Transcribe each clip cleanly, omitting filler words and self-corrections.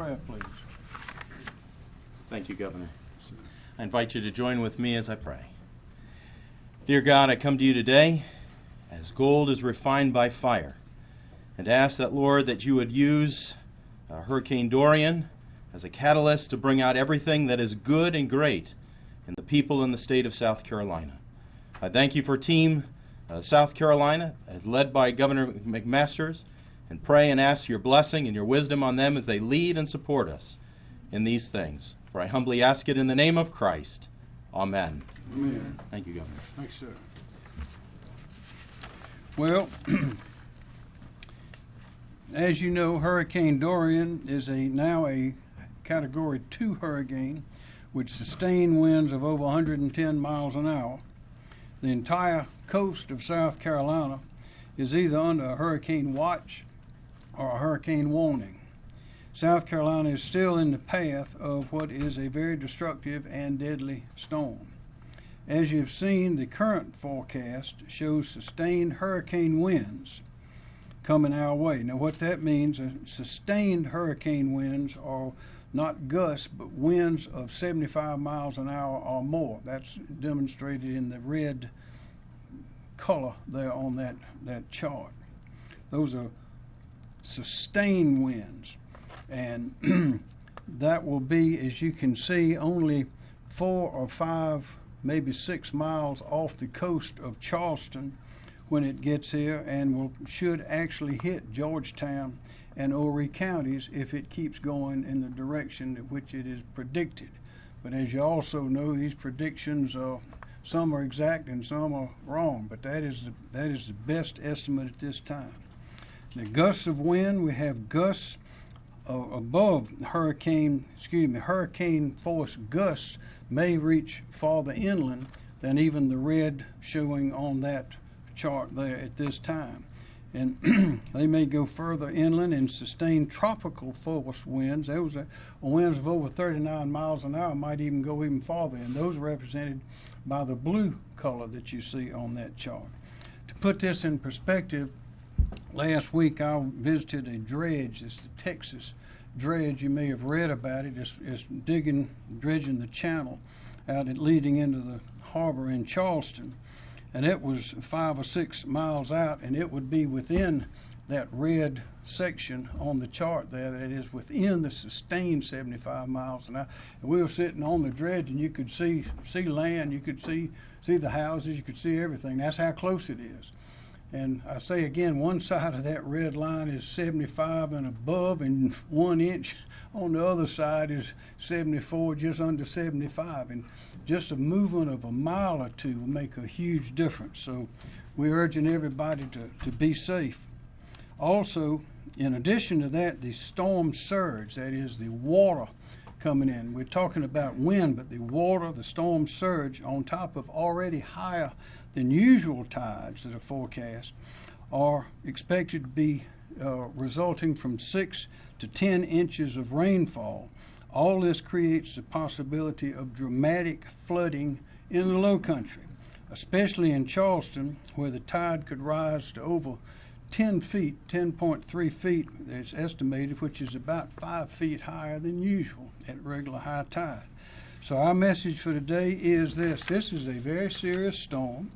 prayer, please. Thank you, Governor. I invite you to join with me as I pray. Dear God, I come to you today as gold is refined by fire, and ask that, Lord, that you would use Hurricane Dorian as a catalyst to bring out everything that is good and great in the people in the state of South Carolina. I thank you for Team South Carolina, as led by Governor McMaster, and pray and ask your blessing and your wisdom on them as they lead and support us in these things. For I humbly ask it in the name of Christ. Amen. Amen. Thank you, Governor. Thanks, sir. Well, as you know, Hurricane Dorian is now a Category 2 hurricane with sustained winds of over 110 miles an hour. The entire coast of South Carolina is either under a hurricane watch or a hurricane warning. South Carolina is still in the path of what is a very destructive and deadly storm. As you've seen, the current forecast shows sustained hurricane winds coming our way. Now what that means, sustained hurricane winds are not gusts, but winds of 75 miles an hour or more. That's demonstrated in the red color there on that chart. Those are sustained winds. And that will be, as you can see, only 4 or 5, maybe 6 miles off the coast of Charleston when it gets here, and should actually hit Georgetown and Horry counties if it keeps going in the direction in which it is predicted. But as you also know, these predictions some are exact and some are wrong, but that is the best estimate at this time. The gusts of wind, we have gusts above hurricane force gusts may reach farther inland than even the red showing on that chart there at this time. And they may go further inland and sustain tropical force winds. Those are winds of over 39 miles an hour, might even go even farther, and those are represented by the blue color that you see on that chart. To put this in perspective, last week I visited a dredge. It's the Texas dredge. You may have read about it. It's dredging the channel out and leading into the harbor in Charleston. And it was 5 or 6 miles out, and it would be within that red section on the chart there, that it is within the sustained 75 miles an hour. And we were sitting on the dredge, and you could see land, you could see the houses, you could see everything. That's how close it is. And I say again, one side of that red line is 75 and above, and 1 inch on the other side is 74, just under 75. And just a movement of a mile or two will make a huge difference. So we're urging everybody to be safe. Also, in addition to that, the storm surge, that is the water coming in. We're talking about wind, but the water, the storm surge, on top of already higher than usual tides that are forecast, are expected to be resulting from 6 to 10 inches of rainfall. All this creates the possibility of dramatic flooding in the low country, especially in Charleston, where the tide could rise to over 10 feet, 10.3 feet, it's estimated, which is about 5 feet higher than usual at regular high tide. So our message for today is this. This is a very serious storm,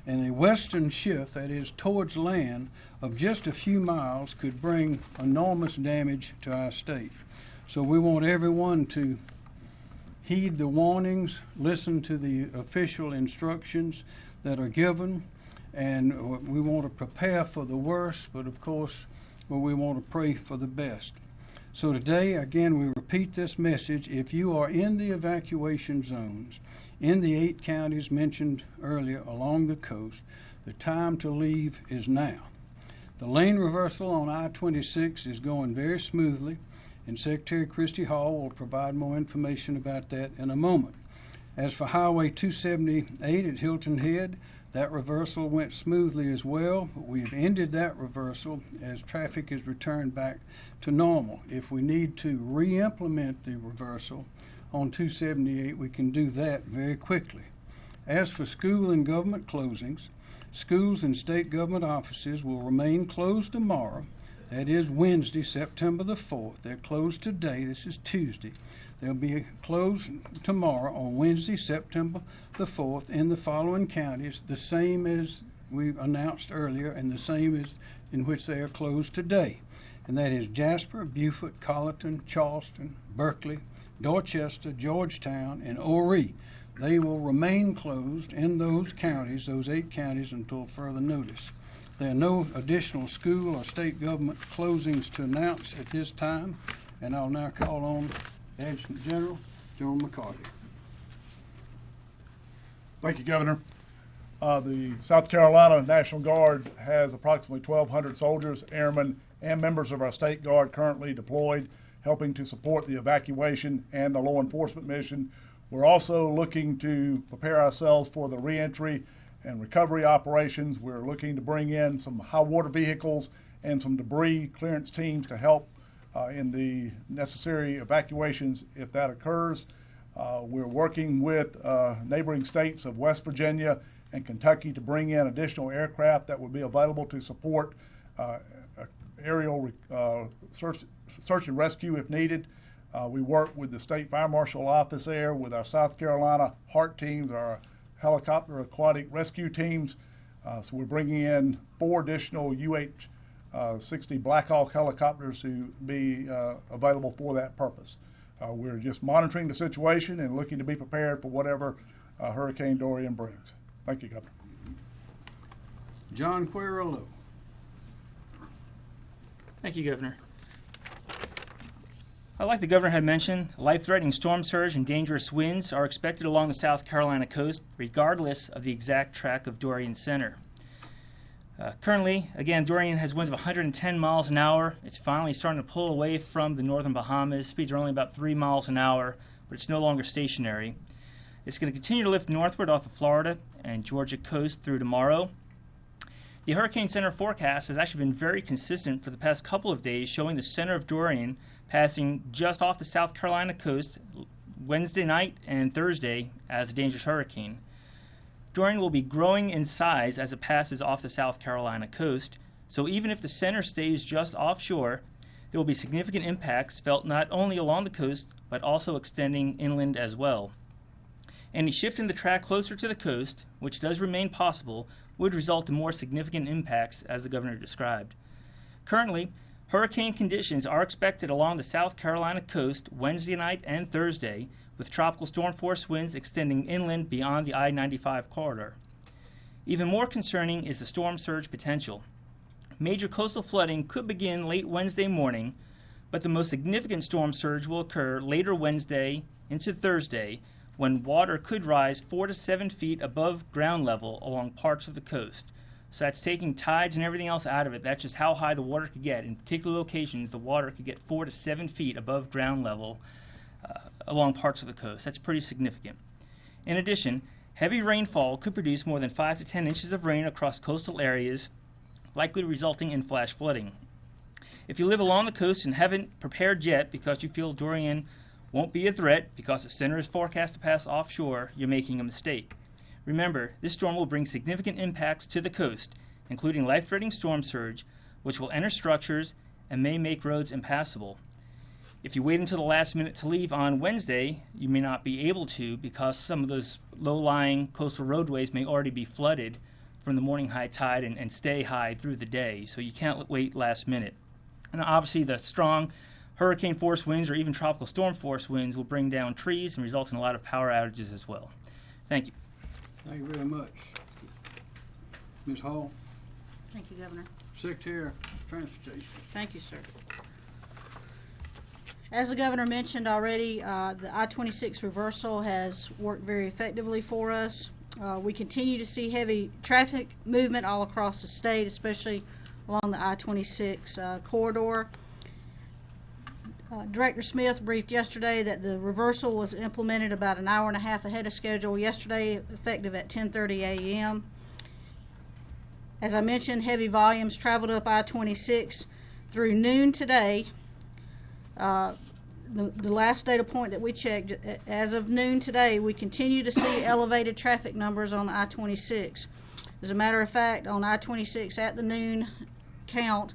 and a western shift, that is towards land, of just a few miles could bring enormous damage to our state. So we want everyone to heed the warnings, listen to the official instructions that are given, and we want to prepare for the worst, but of course, we want to pray for the best. So today, again, we repeat this message. If you are in the evacuation zones, in the 8 counties mentioned earlier along the coast, the time to leave is now. The lane reversal on I-26 is going very smoothly, and Secretary Christy Hall will provide more information about that in a moment. As for Highway 278 at Hilton Head, that reversal went smoothly as well, but we have ended that reversal as traffic is returned back to normal. If we need to re-implement the reversal on 278, we can do that very quickly. As for school and government closings, schools and state government offices will remain closed tomorrow That is Wednesday, September the 4th. They're closed today. This is Tuesday. They'll be closed tomorrow on Wednesday, September the 4th in the following counties, the same as we announced earlier and the same as in which they are closed today. And that is Jasper, Beaufort, Colleton, Charleston, Berkeley, Dorchester, Georgetown, and Horry. They will remain closed in those counties, those 8 counties, until further notice. There are no additional school or state government closings to announce at this time, and I'll now call on Adjutant General Joe McCarty. Thank you, Governor. The South Carolina National Guard has approximately 1,200 soldiers, airmen, and members of our State Guard currently deployed, helping to support the evacuation and the law enforcement mission. We're also looking to prepare ourselves for the reentry and recovery operations. We're looking to bring in some high water vehicles and some debris clearance teams to help in the necessary evacuations if that occurs. We're working with neighboring states of West Virginia and Kentucky to bring in additional aircraft that will be available to support aerial search and rescue if needed. We work with the State Fire Marshal Office there, with our South Carolina HART teams, our helicopter aquatic rescue teams. So we're bringing in 4 additional UH-60 Black Hawk helicopters to be available for that purpose. We're just monitoring the situation and looking to be prepared for whatever Hurricane Dorian brings. Thank you, Governor. John Quirello. Thank you, Governor. Like the Governor had mentioned, life-threatening storm surge and dangerous winds are expected along the South Carolina coast, regardless of the exact track of Dorian's center. Currently, again, Dorian has winds of 110 miles an hour. It's finally starting to pull away from the northern Bahamas. Speeds are only about 3 miles an hour, but it's no longer stationary. It's going to continue to lift northward off the Florida and Georgia coast through tomorrow. The Hurricane Center forecast has actually been very consistent for the past couple of days, showing the center of Dorian passing just off the South Carolina coast Wednesday night and Thursday as a dangerous hurricane. Dorian will be growing in size as it passes off the South Carolina coast, so even if the center stays just offshore, there will be significant impacts felt not only along the coast, but also extending inland as well. Any shift in the track closer to the coast, which does remain possible, would result in more significant impacts, as the Governor described. Currently, hurricane conditions are expected along the South Carolina coast Wednesday night and Thursday, with tropical storm force winds extending inland beyond the I-95 corridor. Even more concerning is the storm surge potential. Major coastal flooding could begin late Wednesday morning, but the most significant storm surge will occur later Wednesday into Thursday, when water could rise 4 to 7 feet above ground level along parts of the coast. So that's taking tides and everything else out of it. That's just how high the water could get. In particular locations, the water could get 4 to 7 feet above ground level along parts of the coast. That's pretty significant. In addition, heavy rainfall could produce more than 5 to 10 inches of rain across coastal areas, likely resulting in flash flooding. If you live along the coast and haven't prepared yet because you feel Dorian won't be a threat because the center is forecast to pass offshore, you're making a mistake. Remember, this storm will bring significant impacts to the coast, including life-threatening storm surge, which will enter structures and may make roads impassable. If you wait until the last minute to leave on Wednesday, you may not be able to because some of those low-lying coastal roadways may already be flooded from the morning high tide and stay high through the day, so you can't wait last minute. And obviously the strong hurricane force winds or even tropical storm force winds will bring down trees and result in a lot of power outages as well. Thank you. Thank you very much. Ms. Hall, Thank you, Governor. Secretary of Transportation. Thank you, sir. As the Governor mentioned already, the I-26 reversal has worked very effectively for us. We continue to see heavy traffic movement all across the state, especially along the I-26 corridor. Director Smith briefed yesterday that the reversal was implemented about an hour and a half ahead of schedule yesterday, effective at 10:30 a.m. As I mentioned, heavy volumes traveled up I-26 through noon today. The last data point that we checked, as of noon today, we continue to see elevated traffic numbers on I-26. As a matter of fact, on I-26 at the noon count,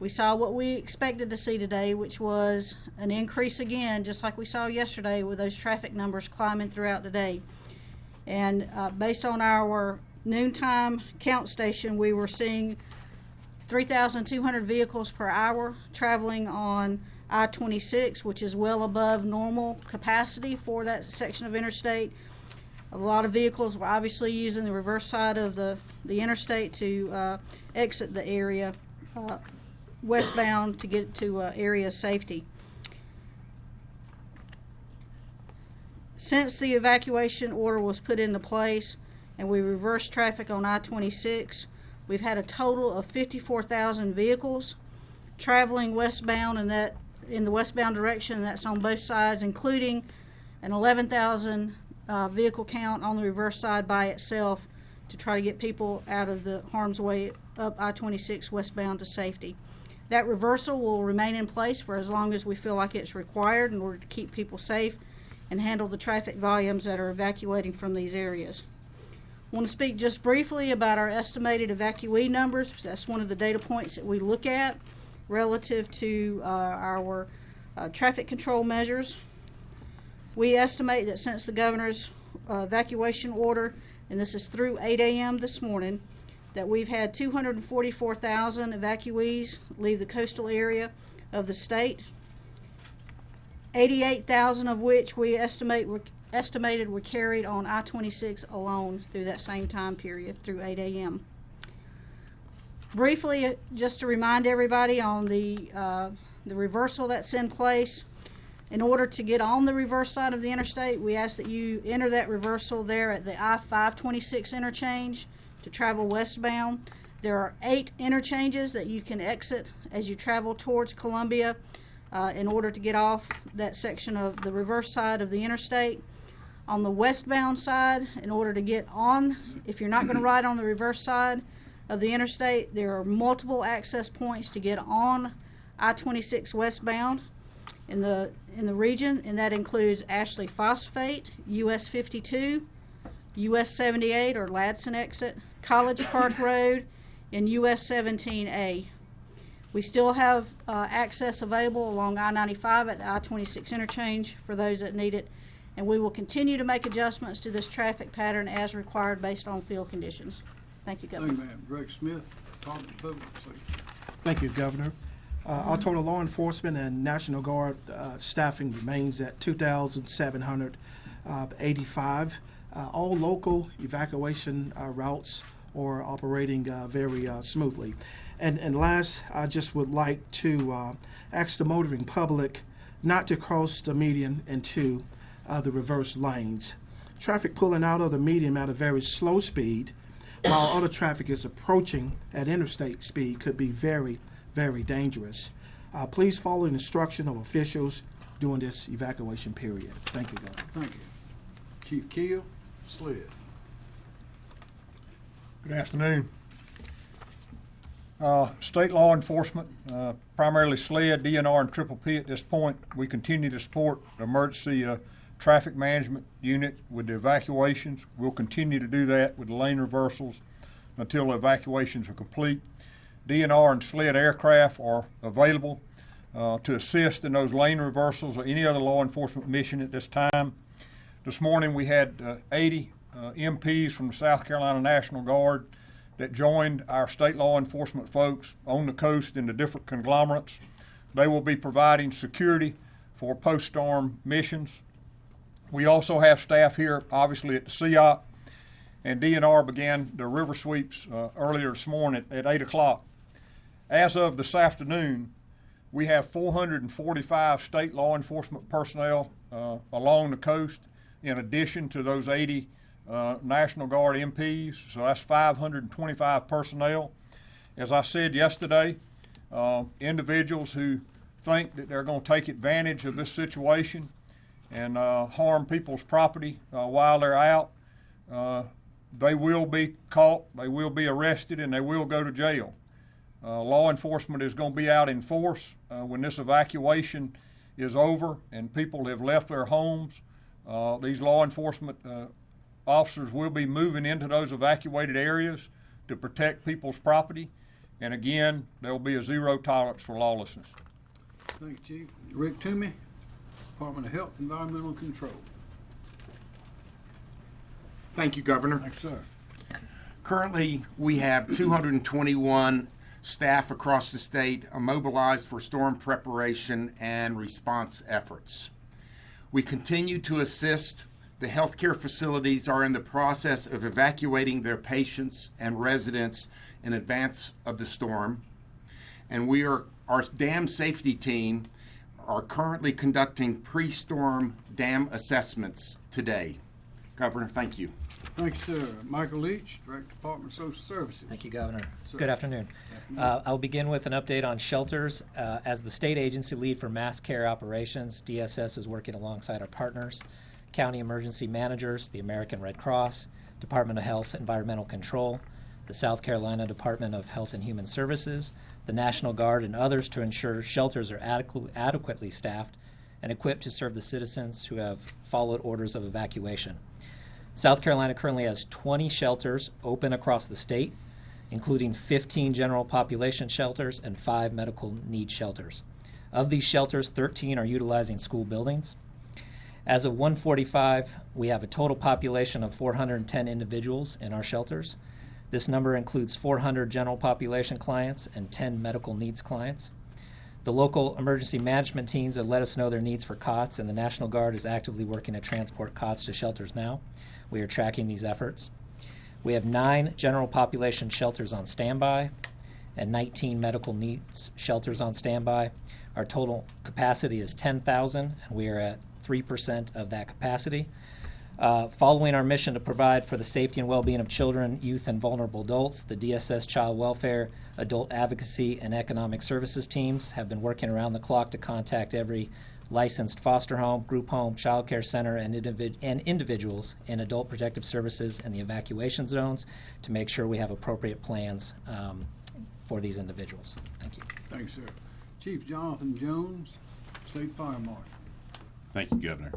We saw what we expected to see today, which was an increase again, just like we saw yesterday with those traffic numbers climbing throughout the day. And based on our noontime count station, we were seeing 3,200 vehicles per hour traveling on I-26, which is well above normal capacity for that section of interstate. A lot of vehicles were obviously using the reverse side of the interstate to exit the area westbound to get to area of safety. Since the evacuation order was put into place and we reversed traffic on I-26, we've had a total of 54,000 vehicles traveling westbound in the westbound direction. That's on both sides, including an 11,000 vehicle count on the reverse side by itself to try to get people out of the harm's way up I-26 westbound to safety. That reversal will remain in place for as long as we feel like it's required in order to keep people safe and handle the traffic volumes that are evacuating from these areas. I want to speak just briefly about our estimated evacuee numbers. That's one of the data points that we look at relative to our traffic control measures. We estimate that since the governor's evacuation order, and this is through 8 a.m. this morning, that we've had 244,000 evacuees leave the coastal area of the state, 88,000 of which we estimated were carried on I-26 alone through that same time period, through 8 a.m. Briefly, just to remind everybody on the reversal that's in place, in order to get on the reverse side of the interstate, we ask that you enter that reversal there at the I-526 interchange to travel westbound. There are 8 interchanges that you can exit as you travel towards Columbia in order to get off that section of the reverse side of the interstate. On the westbound side, in order to get on, if you're not going to ride on the reverse side of the interstate, there are multiple access points to get on I-26 westbound in the region, and that includes Ashley Phosphate, US 52, US 78 or Ladson exit, College Park Road, and US 17A. We still have access available along I-95 at the I-26 interchange for those that need it, and we will continue to make adjustments to this traffic pattern as required based on field conditions. Thank you, Governor. Thank you, ma'am. Greg Smith, Department of Public Safety. Thank you, Governor. Our total law enforcement and National Guard staffing remains at 2,785. All local evacuation routes are operating very smoothly. And last, I just would like to ask the motoring public not to cross the median into the reverse lanes. Traffic pulling out of the median at a very slow speed while other traffic is approaching at interstate speed could be very, very dangerous. Please follow the instruction of officials during this evacuation period. Thank you, Governor. Thank you. Chief Keel, SLED. Good afternoon. State law enforcement, primarily SLED, DNR, and Triple P at this point. We continue to support the emergency traffic management unit with the evacuations. We'll continue to do that with the lane reversals until the evacuations are complete. DNR and SLED aircraft are available to assist in those lane reversals or any other law enforcement mission at this time. This morning we had 80 MPs from the South Carolina National Guard that joined our state law enforcement folks on the coast in the different conglomerates. They will be providing security for post-storm missions. We also have staff here, obviously, at the CEOP, and DNR began the river sweeps earlier this morning at 8 o'clock. As of this afternoon, we have 445 state law enforcement personnel along the coast, in addition to those 80 National Guard MPs, so that's 525 personnel. As I said yesterday, individuals who think that they're going to take advantage of this situation and harm people's property while they're out, they will be caught, they will be arrested, and they will go to jail. Law enforcement is going to be out in force when this evacuation is over and people have left their homes. These law enforcement officers will be moving into those evacuated areas to protect people's property. And again, there will be a zero tolerance for lawlessness. Thank you, Chief. Rick Toomey, Department of Health, Environmental Control. Thank you, Governor. Thanks, sir. Currently, we have 221 staff across the state mobilized for storm preparation and response efforts. We continue to assist. The healthcare facilities are in the process of evacuating their patients and residents in advance of the storm. And our dam safety team are currently conducting pre-storm dam assessments today. Governor, thank you. Thank you, sir. Michael Leach, Director, Department of Social Services. Thank you, Governor. Sir. Good afternoon. I'll begin with an update on shelters. As the state agency lead for mass care operations, DSS is working alongside our partners, county emergency managers, the American Red Cross, Department of Health Environmental Control, the South Carolina Department of Health and Human Services, the National Guard, and others to ensure shelters are adequately staffed and equipped to serve the citizens who have followed orders of evacuation. South Carolina currently has 20 shelters open across the state, including 15 general population shelters and 5 medical need shelters. Of these shelters, 13 are utilizing school buildings. As of 1:45, we have a total population of 410 individuals in our shelters. This number includes 400 general population clients and 10 medical needs clients. The local emergency management teams have let us know their needs for cots, and the National Guard is actively working to transport cots to shelters now. We are tracking these efforts. We have 9 general population shelters on standby and 19 medical needs shelters on standby. Our total capacity is 10,000, and we are at 3% of that capacity. Following our mission to provide for the safety and well-being of children, youth, and vulnerable adults, the DSS Child Welfare, Adult Advocacy, and Economic Services teams have been working around the clock to contact every licensed foster home, group home, child care center, and individuals in adult protective services and the evacuation zones to make sure we have appropriate plans for these individuals. Thank you. Thanks, sir. Chief Jonathan Jones, State Fire Marshal. Thank you, Governor.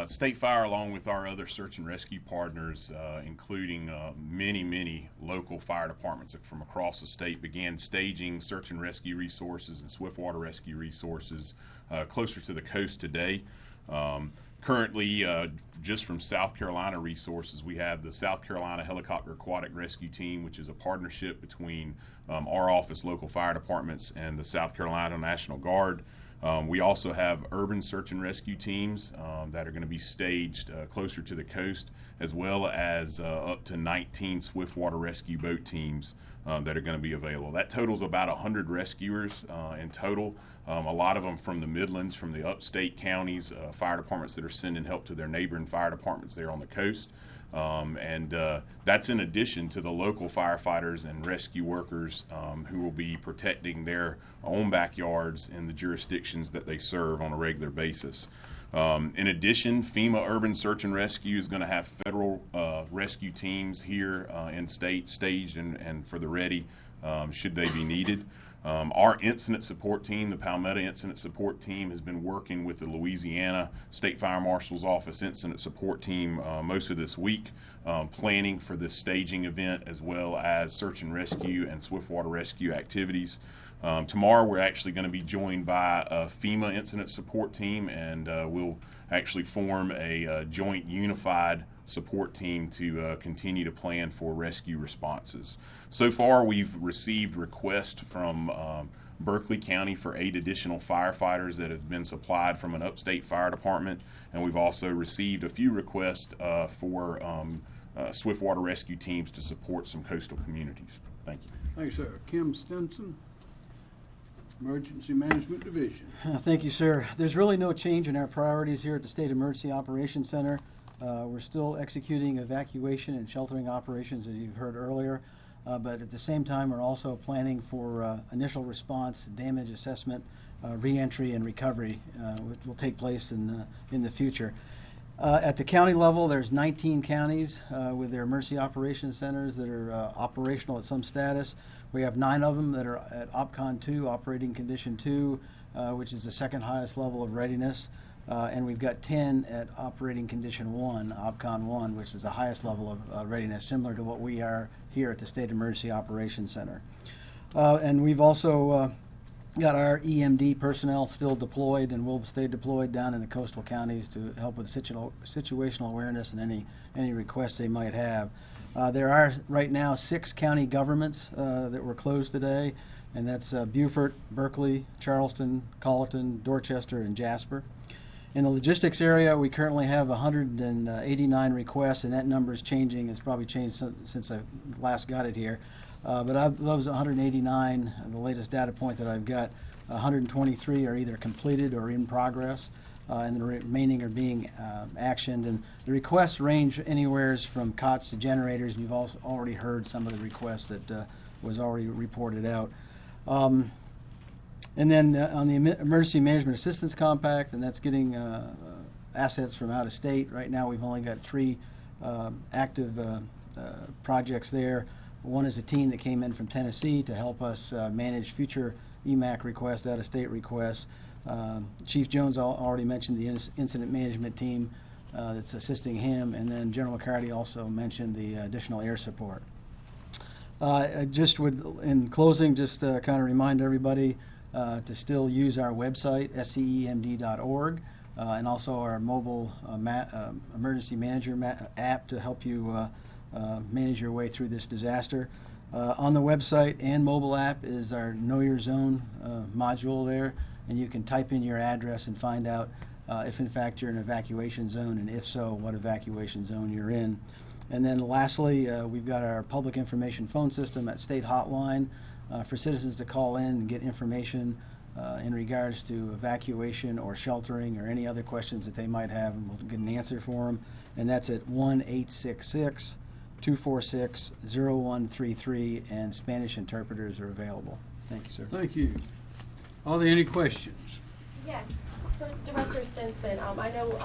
State Fire, along with our other search and rescue partners, including many local fire departments from across the state, began staging search and rescue resources and swiftwater rescue resources closer to the coast today. Currently, just from South Carolina resources, we have the South Carolina Helicopter Aquatic Rescue Team, which is a partnership between our office, local fire departments, and the South Carolina National Guard. We also have urban search and rescue teams that are going to be staged closer to the coast, as well as up to 19 swiftwater rescue boat teams that are going to be available. That totals about 100 rescuers in total, a lot of them from the Midlands, from the upstate counties, fire departments that are sending help to their neighboring fire departments there on the coast. That's in addition to the local firefighters and rescue workers who will be protecting their own backyards in the jurisdictions that they serve on a regular basis. In addition, FEMA Urban Search and Rescue is going to have federal rescue teams here in state staged and for the ready should they be needed. Our incident support team, the Palmetto Incident Support Team, has been working with the Louisiana State Fire Marshal's Office Incident Support Team most of this week, planning for this staging event as well as search and rescue and swiftwater rescue activities. Tomorrow we're actually going to be joined by a FEMA Incident Support Team, and we'll actually form a joint unified support team to continue to plan for rescue responses. So far, we've received requests from Berkeley County for 8 additional firefighters that have been supplied from an upstate fire department, and we've also received a few requests for swiftwater rescue teams to support some coastal communities. Thank you. Thanks, sir. Kim Stinson, Emergency Management Division. Thank you, sir. There's really no change in our priorities here at the State Emergency Operations Center. We're still executing evacuation and sheltering operations, as you've heard earlier, but at the same time, we're also planning for initial response, damage assessment, reentry, and recovery, which will take place in the future. At the county level, there's 19 counties with their emergency operations centers that are operational at some status. We have 9 of them that are at OPCON 2, Operating Condition 2, which is the second highest level of readiness. And we've got 10 at Operating Condition 1, OPCON 1, which is the highest level of readiness, similar to what we are here at the State Emergency Operations Center. And we've also got our EMD personnel still deployed and will stay deployed down in the coastal counties to help with situational awareness and any requests they might have. There are right now 6 county governments that were closed today, and that's Beaufort, Berkeley, Charleston, Colleton, Dorchester, and Jasper. In the logistics area, we currently have 189 requests, and that number is changing. It's probably changed since I last got it here. But of those 189, the latest data point that I've got, 123 are either completed or in progress, and the remaining are being actioned. And the requests range anywhere from cots to generators, and you've also already heard some of the requests that was already reported out. And then on the Emergency Management Assistance Compact, and that's getting assets from out of state. Right now we've only got 3 active projects there. One is a team that came in from Tennessee to help us manage future EMAC requests, out-of-state requests. Chief Jones already mentioned the incident management team that's assisting him, and then General McCarty also mentioned the additional air support. I just would, in closing, just kind of remind everybody to still use our website, scemd.org, and also our mobile emergency manager app to help you manage your way through this disaster. On the website and mobile app is our Know Your Zone module there, and you can type in your address and find out if in fact you're in an evacuation zone, and if so, what evacuation zone you're in. And then lastly, we've got our public information phone system at State Hotline for citizens to call in and get information in regards to evacuation or sheltering or any other questions that they might have, and we'll get an answer for them. And that's at 1-866-246-0133, and Spanish interpreters are available. Thank you, sir. Thank you. Are there any questions? Yes. For Director Stinson, I know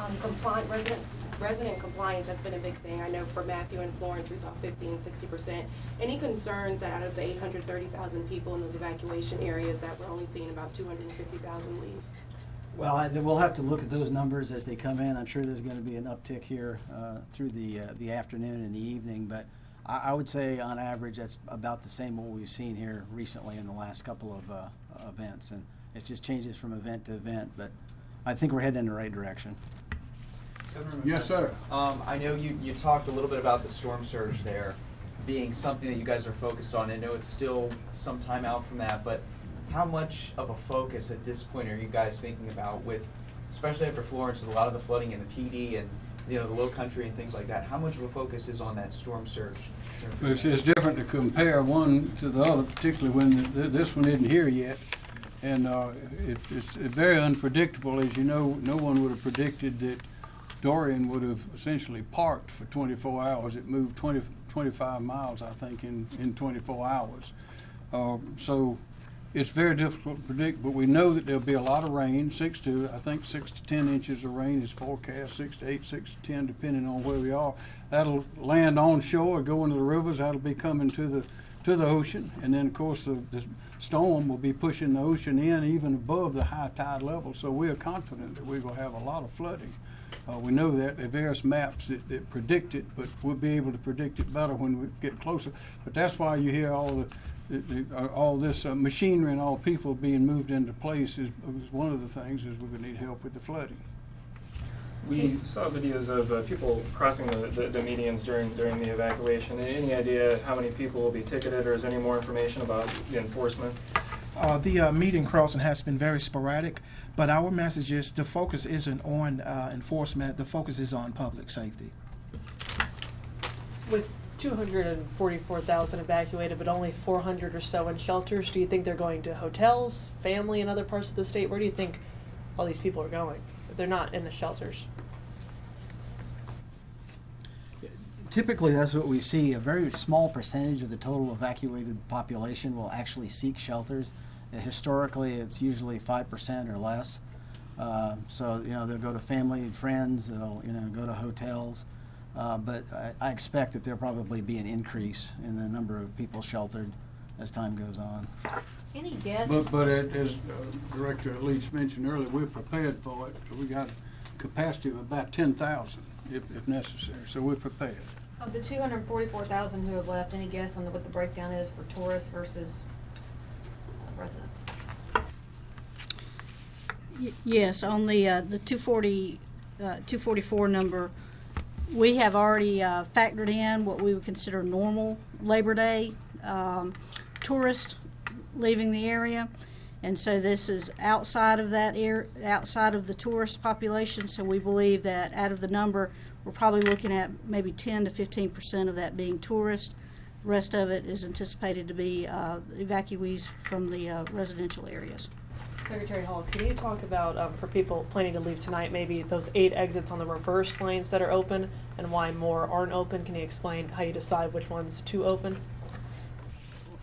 resident compliance has been a big thing. I know for Matthew and Florence we saw 50 and 60%. Any concerns that out of the 830,000 people in those evacuation areas that we're only seeing about 250,000 leave? Well, we'll have to look at those numbers as they come in. I'm sure there's going to be an uptick here through the afternoon and the evening, but I would say on average that's about the same what we've seen here recently in the last couple of events, and it just changes from event to event, but I think we're heading in the right direction. Yes, sir. I know you talked a little bit about the storm surge there being something that you guys are focused on. I know it's still some time out from that, but how much of a focus at this point are you guys thinking about, with, especially after Florence, with a lot of the flooding in the PD and the low country and things like that? How much of a focus is on that storm surge? It's different to compare one to the other, particularly when this one isn't here yet. And it's very unpredictable. As you know, no one would have predicted that Dorian would have essentially parked for 24 hours. It moved 25 miles, I think, in 24 hours. So it's very difficult to predict, but we know that there'll be a lot of rain, 6 to 10 inches of rain is forecast, 6 to 8, 6 to 10, depending on where we are. That'll land on shore or go into the rivers. That'll be coming to the ocean, and then of course the storm will be pushing the ocean in even above the high tide level. So we are confident that we will have a lot of flooding. We know that there are various maps that predict it, but we'll be able to predict it better when we get closer. But that's why you hear all this machinery and all people being moved into place is one of the things is we're going to need help with the flooding. We saw videos of people crossing the medians during the evacuation. Any idea how many people will be ticketed, or is there any more information about the enforcement? The median crossing has been very sporadic, but our message is the focus isn't on enforcement, the focus is on public safety. With 244,000 evacuated, but only 400 or so in shelters, do you think they're going to hotels, family in other parts of the state? Where do you think all these people are going if they're not in the shelters? Typically, that's what we see. A very small percentage of the total evacuated population will actually seek shelters. Historically, it's usually 5% or less. So, they'll go to family and friends, they'll, go to hotels. But I expect that there'll probably be an increase in the number of people sheltered as time goes on. Any guess? But as Director Leach mentioned earlier, we're prepared for it. We got capacity of about 10,000 if necessary, so we're prepared. Of the 244,000 who have left, any guess on what the breakdown is for tourists versus residents? Yes, on the 244 number, we have already factored in what we would consider normal Labor Day tourists leaving the area, and so this is outside of that outside of the tourist population. So we believe that out of the number, we're probably looking at maybe 10 to 15% of that being tourists. The rest of it is anticipated to be evacuees from the residential areas. Secretary Hall, can you talk about, for people planning to leave tonight, maybe those 8 exits on the reverse lanes that are open and why more aren't open? Can you explain how you decide which ones to open?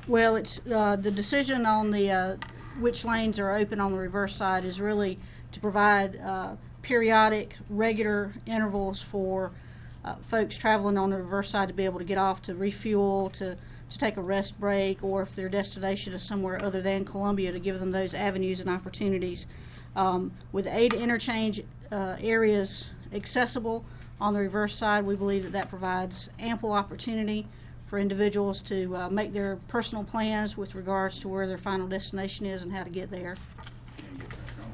Well, it's the decision on the which lanes are open on the reverse side is really to provide periodic, regular intervals for folks traveling on the reverse side to be able to get off to refuel, to take a rest break, or if their destination is somewhere other than Columbia, to give them those avenues and opportunities. With 8 interchange areas accessible on the reverse side, we believe that that provides ample opportunity for individuals to make their personal plans with regards to where their final destination is and how to get there.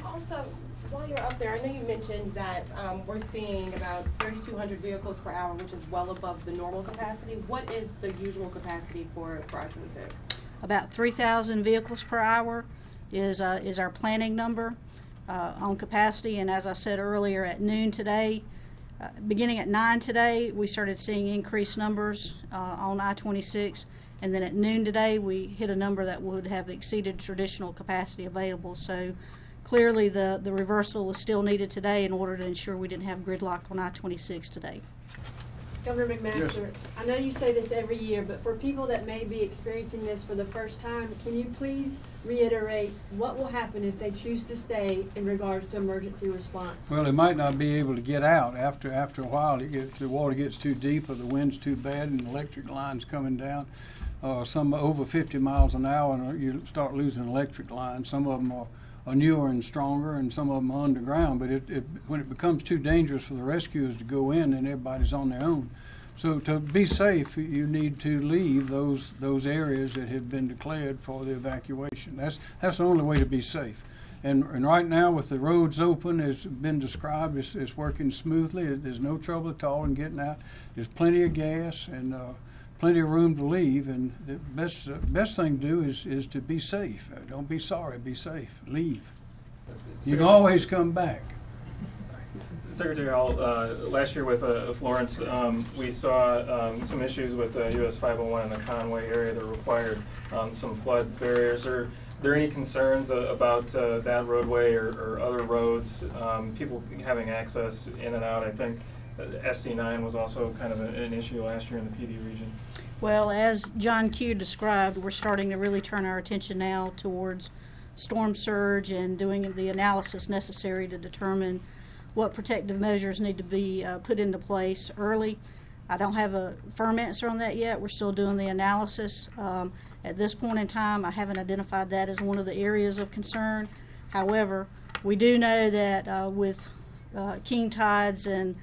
Also, while you're up there, I know you mentioned that we're seeing about 3,200 vehicles per hour, which is well above the normal capacity. What is the usual capacity for I-26? About 3,000 vehicles per hour is our planning number on capacity. And as I said earlier, at noon today, beginning at 9 today, we started seeing increased numbers on I-26. And then at noon today, we hit a number that would have exceeded traditional capacity available. So clearly the reversal is still needed today in order to ensure we didn't have gridlock on I-26 today. Governor McMaster, yes. I know you say this every year, but for people that may be experiencing this for the first time, can you please reiterate what will happen if they choose to stay in regards to emergency response? Well, they might not be able to get out after a while. The water gets too deep, or the wind's too bad, and the electric line's coming down. Some over 50 miles an hour, and you start losing electric lines. Some of them are newer and stronger, and some of them are underground. But when it becomes too dangerous for the rescuers to go in, then everybody's on their own. So to be safe, you need to leave those areas that have been declared for the evacuation. That's the only way to be safe. And right now, with the roads open, as been described, it's working smoothly. There's no trouble at all in getting out. There's plenty of gas and plenty of room to leave. And the best thing to do is to be safe. Don't be sorry. Be safe. Leave. You can always come back. Secretary Hall, last year with Florence, we saw some issues with US 501 in the Conway area that required some flood barriers. Are there any concerns about that roadway or other roads, people having access in and out? I think SC9 was also kind of an issue last year in the PD region. Well, as John Q described, we're starting to really turn our attention now towards storm surge and doing the analysis necessary to determine what protective measures need to be put into place early. I don't have a firm answer on that yet. We're still doing the analysis. At this point in time, I haven't identified that as one of the areas of concern. However, we do know that with king tides and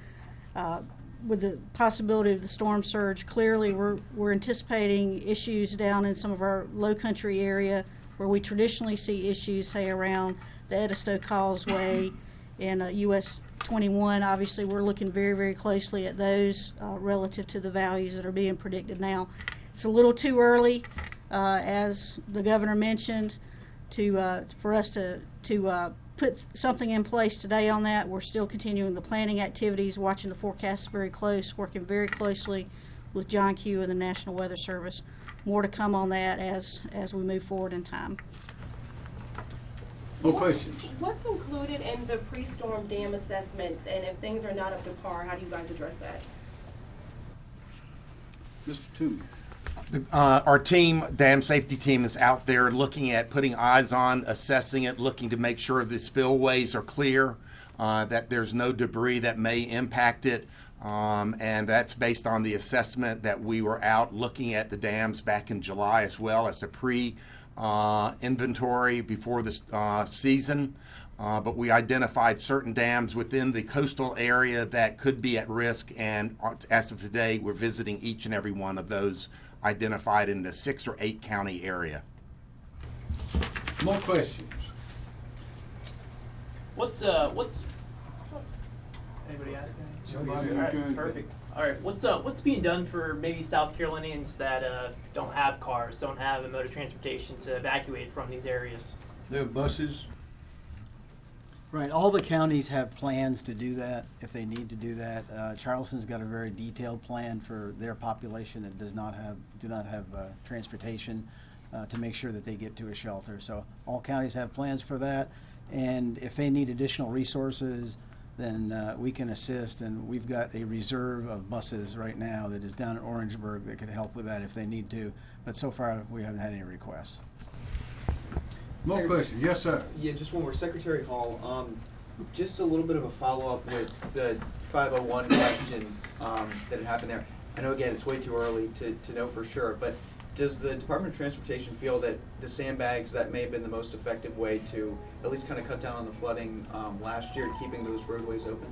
with the possibility of the storm surge, clearly we're anticipating issues down in some of our low country area where we traditionally see issues, say around the Edisto Causeway and US 21. Obviously, we're looking very, very closely at those relative to the values that are being predicted now. It's a little too early, as the governor mentioned, for us to put something in place today on that. We're still continuing the planning activities, watching the forecasts very close, working very closely with John Q and the National Weather Service. More to come on that as we move forward in time. No questions. What's included in the pre-storm dam assessments, and if things are not up to par, how do you guys address that? Mr. Toomey. Our team, dam safety team, is out there looking at putting eyes on, assessing it, looking to make sure the spillways are clear, that there's no debris that may impact it. And that's based on the assessment that we were out looking at the dams back in July, as well as a pre-inventory before the season. But we identified certain dams within the coastal area that could be at risk, and as of today, we're visiting each and every one of those identified in the 6 or 8 county area. More questions? What's anybody asking? Somebody All right, good. perfect. All right, what's being done for maybe South Carolinians that don't have cars, don't have a mode of transportation to evacuate from these areas? There are buses. Right, all the counties have plans to do that if they need to do that. Charleston's got a very detailed plan for their population that do not have transportation to make sure that they get to a shelter. So all counties have plans for that, and if they need additional resources, then we can assist, and we've got a reserve of buses right now that is down in Orangeburg that could help with that if they need to, but so far we haven't had any requests. More questions? Yes, sir. Yeah, just one more. Secretary Hall, just a little bit of a follow-up with the 501 question that had happened there. I know, again, it's way too early to know for sure, but does the Department of Transportation feel that the sandbags, that may have been the most effective way to at least kind of cut down on the flooding last year, keeping those roadways open?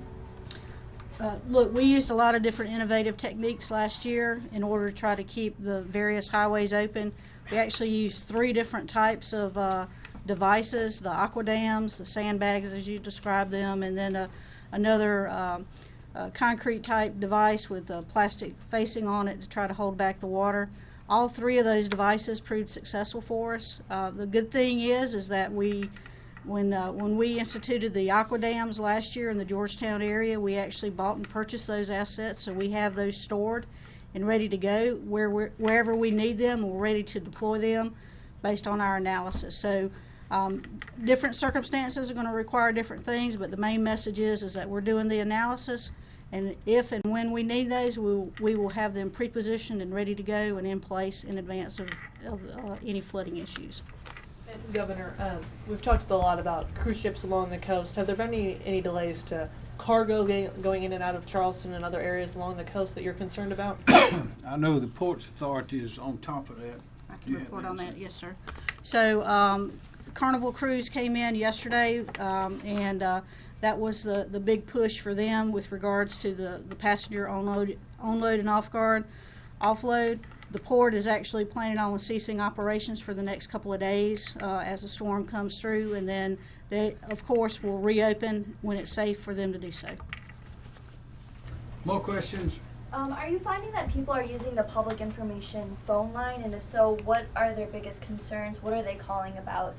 Look, we used a lot of different innovative techniques last year in order to try to keep the various highways open. We actually used 3 different types of devices: the aqua dams, the sandbags as you described them, and then another concrete type device with plastic facing on it to try to hold back the water. All 3 of those devices proved successful for us. The good thing is that when we instituted the aqua dams last year in the Georgetown area, we actually bought and purchased those assets, so we have those stored and ready to go wherever we need them. We're ready to deploy them based on our analysis. So different circumstances are going to require different things, but the main message is that we're doing the analysis, and if and when we need those, we will have them pre-positioned and ready to go and in place in advance of any flooding issues. Governor, we've talked a lot about cruise ships along the coast. Have there been any delays to cargo going in and out of Charleston and other areas along the coast that you're concerned about? I know the Ports Authority is on top of that. I can report on that, yes, sir. So Carnival Cruise came in yesterday, and that was the big push for them with regards to the passenger onload and offload. The port is actually planning on ceasing operations for the next couple of days as the storm comes through, and then they, of course, will reopen when it's safe for them to do so. More questions? Are you finding that people are using the public information phone line, and if so, what are their biggest concerns? What are they calling about?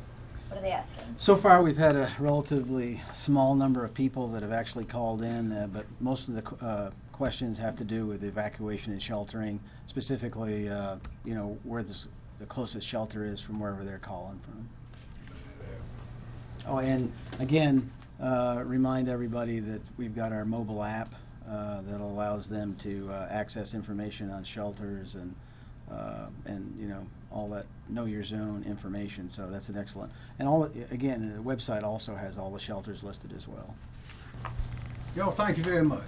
What are they asking? So far, we've had a relatively small number of people that have actually called in, but most of the questions have to do with evacuation and sheltering, specifically, where the closest shelter is from wherever they're calling from. Oh, and again, remind everybody that we've got our mobile app that allows them to access information on shelters and all that know your zone information. So that's an excellent. And again, the website also has all the shelters listed as well. Y'all, thank you very much.